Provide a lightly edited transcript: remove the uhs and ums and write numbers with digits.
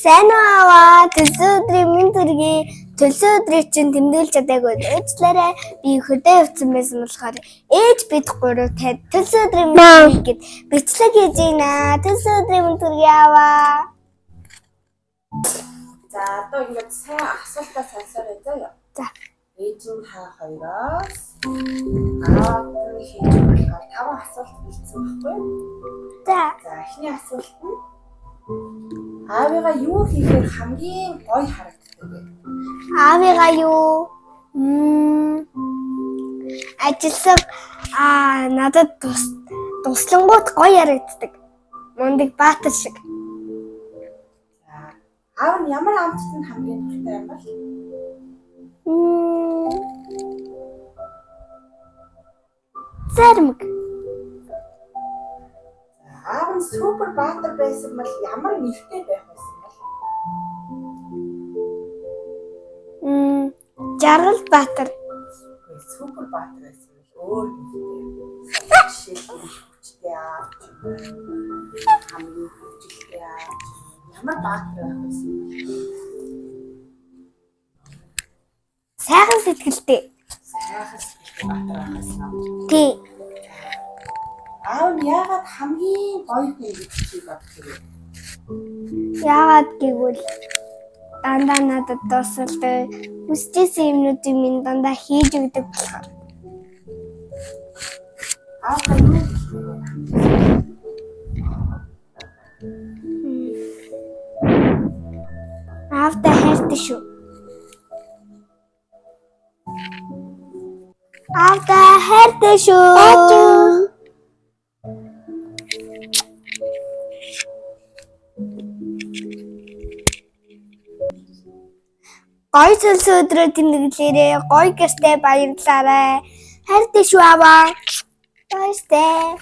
Сайн уу төлсөн өдрийн минь төргий төлсөн өдрийг чинь тэмдэглэж чадаагүй өөчлөөрэй би хөдөө явцсан байсан болохоор ээж бид гурав тань төлсөн өдрийн минь төргий гэд бичлэг хийж ийна төлсөн өдрийн минь төргий аваа. За одоо ингээд сайн асуултаа сонсоорой заяа. За. Ээж нь та хоёроос аав хийж болохоор 5 асуулт бичсэн байхгүй юу? За. За эхний асуулт нь аавыгаа юу хийхээр хамгийн гоё харагддаг вэ? Аавыгаа юу? Ажиллах надад туслангууд гоё ярагддаг. Мундаг баатар шиг. За аав нь ямар амттанд хамгийн дуртай юм бол? Зармаг. Аав нь супер баатар байсан бол ямар нэртэй байх байсан бол? Жаргал баатар. Супер баатар байсан бол өөр нэртэй. Жишээлбэл хүчтэй аав, хамгийн хүчтэй аав. Ямар баатар байх байсан бол? Сайхан сэтгэлтэй. Сайхан сэтгэлтэй баатар байх байсан. Тий. Аав нь яагаад хамгийн гоё хүн гэж боддог вэ? Яагаад гэвэл дандаа надад тусалдаг хүсчихсэн юмнуудыг минь дандаа хийж өгдөг болохоор. Аав нь юу гэж боддог? Аавтай хайртай шүү. Аавтай хайртай шүү. Гоё төлсөн өдрөө тэмдэглээрээ гоё гэртээ баярлаарай. Хайртай шүү аваа. Баяртай.